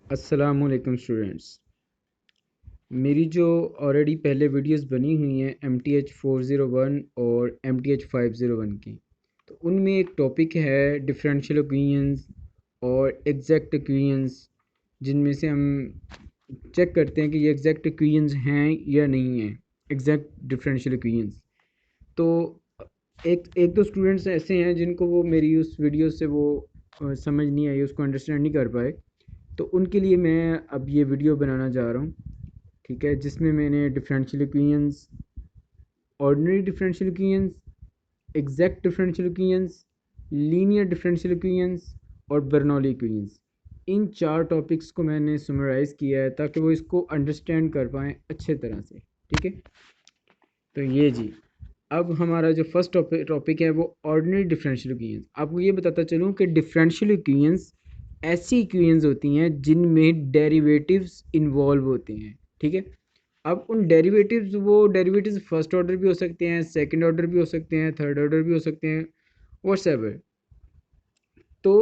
अस्सलामुअलैकुम स्टूडेंट्स। मेरी जो ऑलरेडी पहले वीडियोस बनी हुई हैं MTH 401 और MTH 501 की, तो उनमें एक टॉपिक है डिफरेंशियल इक्वेशंस और एग्जैक्ट इक्वेशंस, जिनमें से हम चेक करते हैं कि ये एग्जैक्ट इक्वेशंस हैं या नहीं हैं, एग्जैक्ट डिफरेंशियल इक्वेशंस। तो एक एक दो स्टूडेंट्स ऐसे हैं जिनको वो मेरी उस वीडियो से वो समझ नहीं आई, उसको अंडरस्टैंड नहीं कर पाए। तो उनके लिए मैं अब ये वीडियो बनाना चाह रहा हूँ, ठीक है, जिसमें मैंने differential equations, ordinary differential equations, exact differential equations, linear differential equations और बर्नौली इक्वेशंस, इन चार टॉपिक्स को मैंने समराइज़ किया है ताकि वो इसको अंडरस्टैंड कर पाएँ अच्छे तरह से। ठीक है, तो ये जी, अब हमारा जो फर्स्ट टॉपिक है वो ऑर्डिनरी डिफरेंशियल इक्वेशंस। आपको ये बताता चलूँ कि डिफरेंशियल इक्वेशंस ऐसी इक्वेशंस होती हैं जिनमें डेरिवेटिव्स इन्वॉल्व होते हैं। ठीक है, अब उन डेरिवेटिव्स, वो डेरिवेटिव्स फर्स्ट ऑर्डर भी हो सकते हैं, सेकंड ऑर्डर भी हो सकते हैं, थर्ड ऑर्डर भी हो सकते हैं, व्हाटसएवर। तो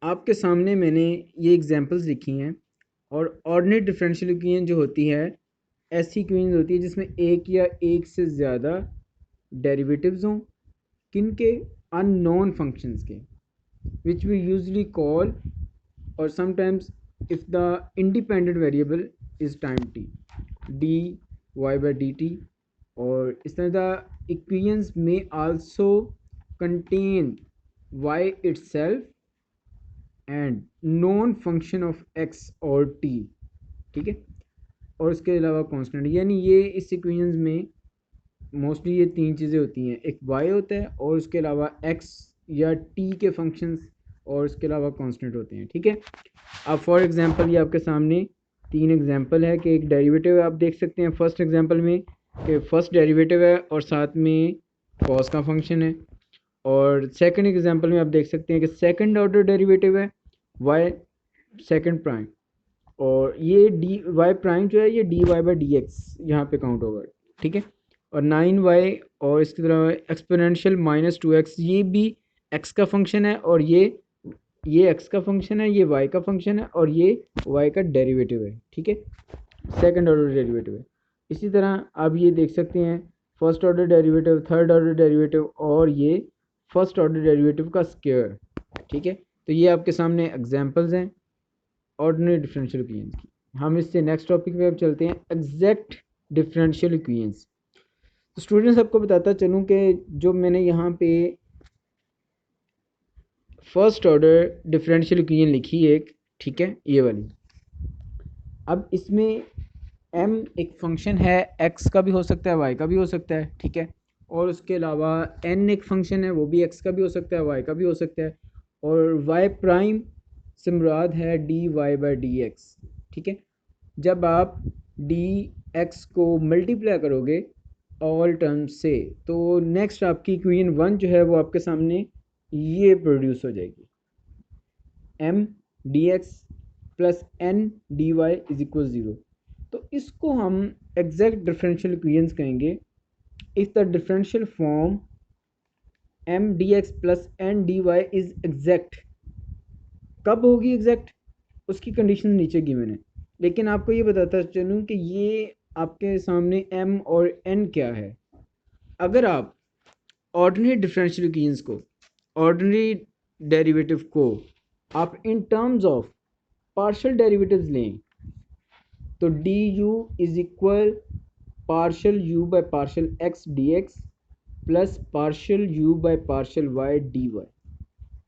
आपके सामने मैंने ये एग्जांपल्स लिखी हैं। और ऑर्डिनरी डिफरेंशियल इक्वेशन जो होती है, ऐसी इक्वेशन होती है जिसमें एक या एक से ज़्यादा डेरिवेटिव्स हों, किनके, अननोन फंक्शंस के, विच वी यूजली कॉल, और sometimes if the independent variable is time t, dy by dt, और इस तरह the equations may also contain y itself and known function of x और t। ठीक है, और उसके अलावा कांस्टेंट, यानी ये इस इक्वेशंस में मोस्टली ये तीन चीज़ें होती हैं, एक y होता है और उसके अलावा x या t के फंक्शंस, और उसके अलावा कांस्टेंट होते हैं। ठीक है, अब फॉर एग्जांपल ये आपके सामने तीन एग्जांपल है कि एक डेरिवेटिव है, आप देख सकते हैं फर्स्ट एग्जांपल में कि फर्स्ट डेरिवेटिव है और साथ में कॉस का फंक्शन है। और सेकंड एग्जांपल में आप देख सकते हैं कि सेकंड ऑर्डर डेरिवेटिव है y सेकंड प्राइम, और ये डी वाई प्राइम जो है ये D Y by D X यहाँ पे काउंट होगा। ठीक है, और 9y, और इसकी तरह एक्सपोनेंशियल -2x, ये भी x का फंक्शन है, और ये x का फंक्शन है, ये y का फंक्शन है, और ये y का डेरिवेटिव है। ठीक है, सेकंड ऑर्डर डेरिवेटिव है। इसी तरह आप ये देख सकते हैं first order derivative, third order derivative, और ये फर्स्ट ऑर्डर डेरिवेटिव का स्क्वायर। ठीक है, तो ये आपके सामने एग्जांपल्स हैं ऑर्डिनरी डिफरेंशियल इक्वेशंस की। हम इससे नेक्स्ट टॉपिक पे अब चलते हैं, एग्जैक्ट डिफरेंशियल इक्वेशंस। तो स्टूडेंट्स, आपको बताता चलूँ कि जो मैंने यहाँ पे फर्स्ट ऑर्डर डिफरेंशियल इक्वेशन लिखी है एक, ठीक है, ये वाली। अब इसमें m एक फंक्शन है, x का भी हो सकता है, y का भी हो सकता है। ठीक है, और उसके अलावा n एक फंक्शन है, वो भी x का भी हो सकता है, y का भी हो सकता है, और y प्राइम से मुराद है dy बाई डी एक्स। ठीक है, जब आप dx को मल्टीप्लाई करोगे ऑल टर्म्स से, तो नेक्स्ट आपकी इक्वेशन 1 जो है वो आपके सामने ये प्रोड्यूस हो जाएगी, m dx plus n dy is equal 0। तो इसको हम एग्जैक्ट डिफरेंशियल इक्वेशंस कहेंगे if the differential form m dx plus n dy is exact. कब होगी एग्जैक्ट, उसकी कंडीशन नीचे गिवन है, लेकिन आपको ये बताता चलूँ कि ये आपके सामने m और n क्या है। अगर आप ऑर्डिनरी डिफरेंशियल इक्वेशंस को, ऑर्डिनरी डेरिवेटिव को आप in terms of partial derivatives लें, तो D U is equal partial U by partial X D X plus partial U by partial Y D Y.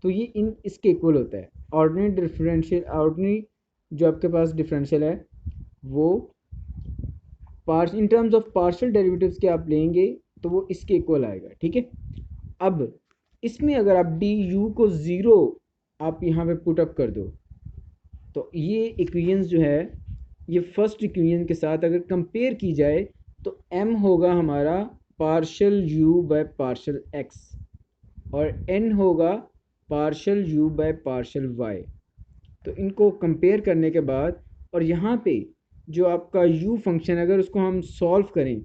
तो ये इन इसके इक्वल होता है। ऑर्डिनरी डिफरेंशियल, ऑर्डिनरी जो आपके पास डिफरेंशियल है वो इन टर्म्स ऑफ पार्शियल डेरिवेटिव्स के आप लेंगे तो वो इसके इक्वल आएगा। ठीक है, अब इसमें अगर आप डी यू को ज़ीरो आप यहाँ पे पुट अप कर दो, तो ये इक्वेशंस जो है ये फर्स्ट इक्वेशन के साथ अगर कंपेयर की जाए तो m होगा हमारा partial u by partial x, और n होगा partial u by partial y। तो इनको कंपेयर करने के बाद, और यहाँ पे जो आपका u फंक्शन अगर उसको हम सॉल्व करें,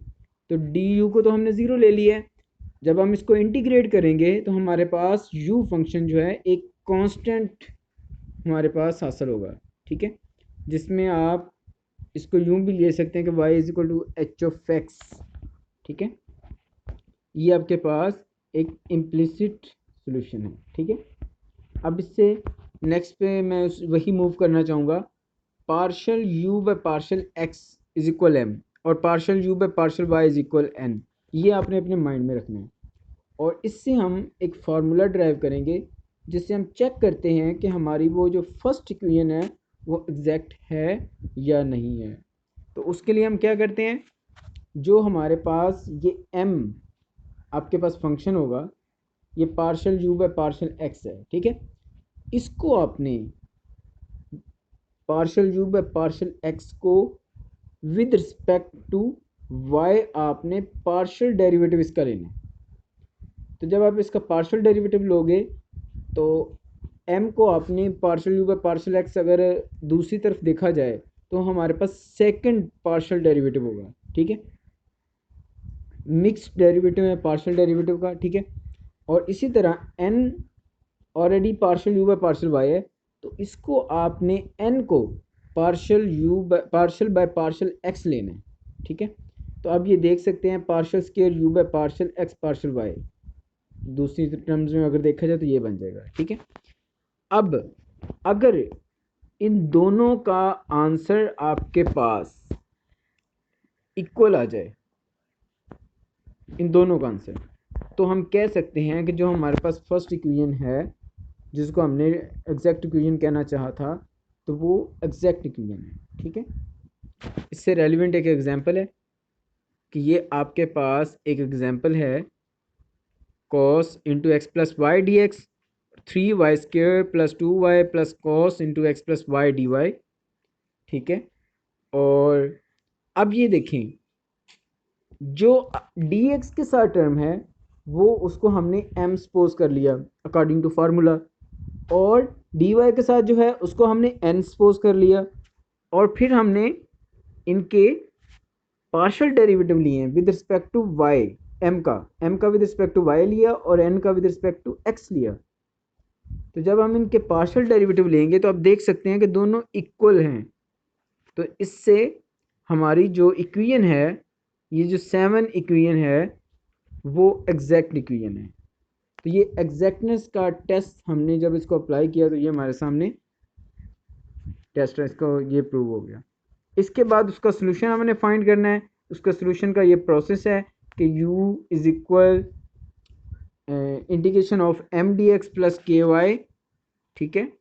तो du को तो हमने ज़ीरो ले लिया है, जब हम इसको इंटीग्रेट करेंगे तो हमारे पास u फंक्शन जो है एक कांस्टेंट हमारे पास हासिल होगा, ठीक है, जिसमें आप इसको यूं भी ले सकते हैं कि y is equal to H of X, ठीक है। ये आपके पास एक इम्प्लिसिट सोल्यूशन है, ठीक है। अब इससे नेक्स्ट पे मैं वही मूव करना चाहूँगा, partial u by partial x is equal m और partial u by partial y is equal n। ये आपने अपने माइंड में रखना है और इससे हम एक फार्मूला ड्राइव करेंगे जिससे हम चेक करते हैं कि हमारी वो जो फर्स्ट इक्वेशन है वो एग्जैक्ट है या नहीं है। तो उसके लिए हम क्या करते हैं, जो हमारे पास ये m आपके पास फंक्शन होगा, ये partial u by partial x है, ठीक है। इसको आपने partial u by partial x को विद रिस्पेक्ट टू y आपने पार्शल डेरिवेटिव इसका लेना है। तो जब आप इसका पार्शल डेरिवेटिव लोगे तो m को आपने partial u by partial x अगर दूसरी तरफ देखा जाए तो हमारे पास सेकंड पार्शल डेरिवेटिव होगा, ठीक है। मिक्स्ड डेरिवेटिव है पार्शल डेरिवेटिव का, ठीक है। और इसी तरह n already partial u by partial y है, तो इसको आपने n को पार्शल बाय पार्शल x लेना है, ठीक है। तो अब ये देख सकते हैं partial square u by partial x partial y, दूसरी टर्म्स में अगर देखा जाए तो ये बन जाएगा, ठीक है। अब अगर इन दोनों का आंसर आपके पास इक्वल आ जाए, इन दोनों का आंसर, तो हम कह सकते हैं कि जो हमारे पास फर्स्ट इक्वेशन है जिसको हमने एग्जैक्ट इक्वेशन कहना चाहा था, तो वो एग्जैक्ट इक्वेशन है, ठीक है। इससे रेलिवेंट एक एग्जांपल है कि ये आपके पास एक एग्जांपल है cos into X plus Y D X, 3y square plus 2y plus cos into X plus Y D Y, ठीक है। और अब ये देखें, जो डी एक्स के साथ टर्म है वो उसको हमने m सपोज कर लिया अकॉर्डिंग टू फार्मूला, और डी वाई के साथ जो है उसको हमने n सपोज कर लिया, और फिर हमने इनके पार्शियल डेरिवेटिव लिए हैं with respect to y, m का विद रिस्पेक्ट टू y लिया और n का विद रिस्पेक्ट टू x लिया। तो जब हम इनके पार्शियल डेरिवेटिव लेंगे तो आप देख सकते हैं कि दोनों इक्वल हैं। तो इससे हमारी जो इक्वेशन है, ये जो 7 इक्वेशन है वो एग्जैक्ट इक्वेशन है। तो ये एग्जैक्टनेस का टेस्ट हमने जब इसको अप्लाई किया तो ये हमारे सामने टेस्ट है, इसको ये प्रूव हो गया। इसके बाद उसका सोल्यूशन हमने फाइंड करना है। उसका सोल्यूशन का ये प्रोसेस है कि u is equal integration of M D X plus K Y, ठीक है।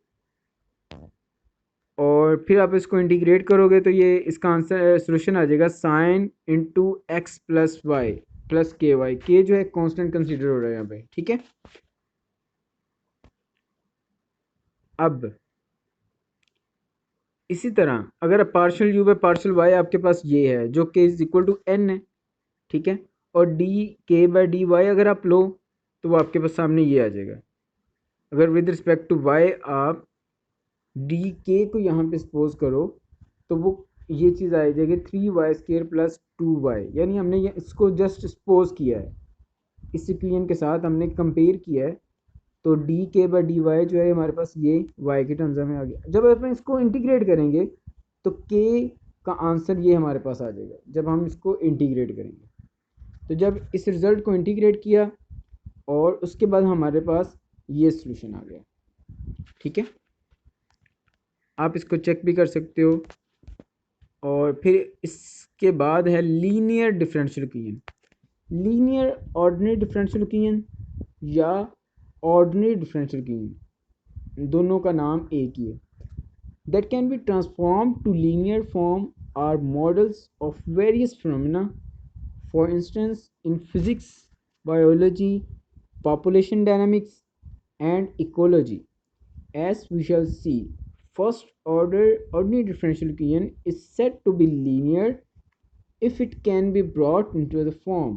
और फिर आप इसको इंटीग्रेट करोगे तो ये इसका आंसर सोल्यूशन आ जाएगा sine into X plus Y plus K Y, K जो है कांस्टेंट कंसीडर हो रहा है यहाँ पे, ठीक है। अब इसी तरह अगर partial u by partial y आपके पास ये है जो k is equal to n है, ठीक है, और डी के बाय डी वाई अगर आप लो तो वो आपके पास सामने ये आ जाएगा। अगर विद रिस्पेक्ट टू y आप डी के को यहाँ पे सपोज करो तो वो ये चीज़ आ जाएगी 3y स्क्र प्लस 2y, यानी हमने ये इसको जस्ट सपोज किया है, इस इक्वेशन के साथ हमने कंपेयर किया है। तो डी के बाई डी वाई जो है हमारे पास ये y के टर्म्स में आ गया। जब अपन इसको इंटीग्रेट करेंगे तो k का आंसर ये हमारे पास आ जाएगा जब हम इसको इंटीग्रेट करेंगे। तो जब इस रिज़ल्ट को इंटीग्रेट किया और उसके बाद हमारे पास ये सॉल्यूशन आ गया, ठीक है। आप इसको चेक भी कर सकते हो। और फिर इसके बाद है linear differential equation, linear ordinary differential equation या ऑर्डिनरी डिफरेंशियल इक्वेशन, दोनों का नाम एक ही है। That can be transform to linear form are models of various phenomena, for instance in physics, biology, population dynamics and ecology. As we shall see, first order ordinary differential equation is said to be linear if it can be brought into the form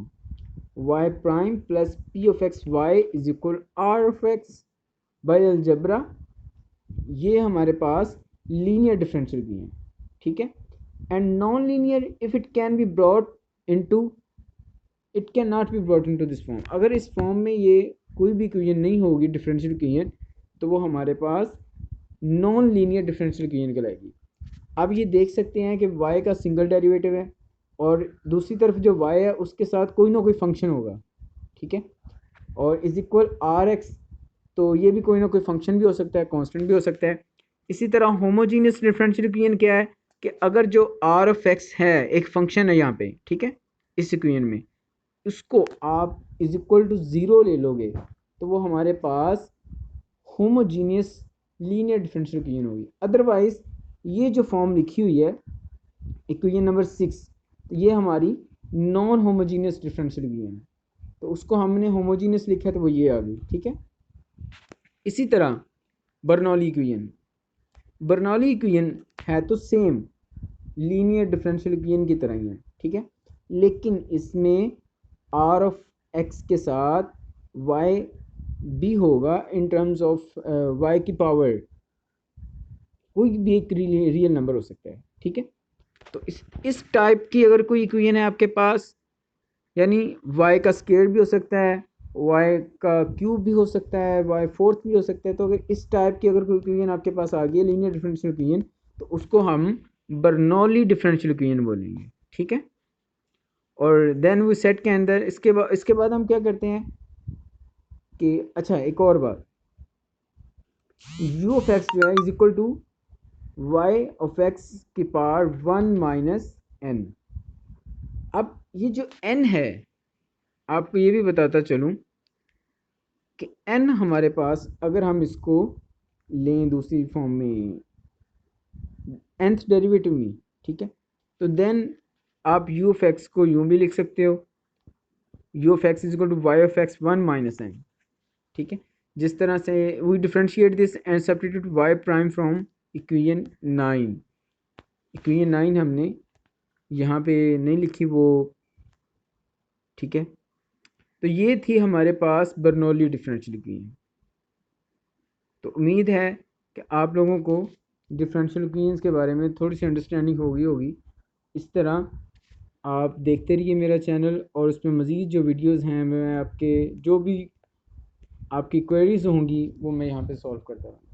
y prime plus p of x y is equal r of x by algebra। ये हमारे पास linear differential equation, ठीक है। And non linear if it can be brought into, it can not be brought into this form. अगर इस form में ये कोई भी इक्वेशन नहीं होगी डिफरेंशियल इक्वेशन, तो वो हमारे पास नॉन लीनियर डिफरेंशियल इक्वेशन कहलाएगी। आप ये देख सकते हैं कि y का सिंगल डेरिवेटिव है और दूसरी तरफ जो y है उसके साथ कोई ना कोई फंक्शन होगा, ठीक है, और इज इक्वल आर एक्स, तो ये भी कोई ना कोई फंक्शन भी हो सकता है, कांस्टेंट भी हो सकता है। इसी तरह होमोजीनियस डिफरेंशियल इक्वेशन क्या है कि अगर जो आर ऑफ एक्स है एक फंक्शन है यहाँ पे, ठीक है, इस इक्वेशन में उसको आप इज इक्वल टू ज़ीरो ले लोगे तो वो हमारे पास होमोजीनियस लीनियर डिफरेंशियल इक्वेशन होगी। अदरवाइज ये जो फॉर्म लिखी हुई है इक्वेशन नंबर 6, तो ये हमारी नॉन होमोजीनियस डिफरेंशियल इक्वेशन है, तो उसको हमने होमोजीनियस लिखा है तो वो ये आ गई, ठीक है। इसी तरह बर्नौली इक्वेशन, बर्नौली इक्वेशन है तो सेम लीनियर डिफरेंशियल इक्वेशन की तरह ही है, ठीक है, लेकिन इसमें आर ऑफ एक्स के साथ वाई भी होगा इन टर्म्स ऑफ वाई की पावर, कोई भी एक रियल नंबर हो सकता है, ठीक है। तो इस टाइप की अगर कोई इक्वेशन है आपके पास, यानी y का स्क्वायर भी हो सकता है, y का क्यूब भी हो सकता है, y फोर्थ भी हो सकता है, तो अगर इस टाइप की अगर कोई इक्वेशन आपके पास आ गई है लीनियर डिफरेंशियल इक्वेशन, तो उसको हम बर्नौली डिफरेंशियल इक्वेशन बोलेंगे, ठीक है। और देन वो सेट के अंदर इसके बाद हम क्या करते हैं कि अच्छा एक और बात, u ऑफ एक्स जो है is equal to Y of X की पावर 1 माइनस एन। अब ये जो n है, आपको ये भी बताता चलूँ कि n हमारे पास अगर हम इसको लें दूसरी फॉर्म में nth डेरिवेटिव में, ठीक है, तो देन आप u ऑफ एक्स को यूँ भी लिख सकते हो, u of X is equal to Y of X 1 minus N, ठीक है। जिस तरह से we differentiate this and substitute y prime from equation 9, equation 9 हमने यहाँ पे नहीं लिखी वो, ठीक है। तो ये थी हमारे पास बर्नौली डिफरेंशियल इक्वेशन। तो उम्मीद है कि आप लोगों को डिफरेंशियल इक्वेशंस के बारे में थोड़ी सी अंडरस्टैंडिंग होगी। इस तरह आप देखते रहिए मेरा चैनल, और उसमें मज़ीद जो वीडियोस हैं मैं आपके जो भी आपकी क्वेरीज होंगी वो मैं यहाँ पे सॉल्व करता रहूँगा।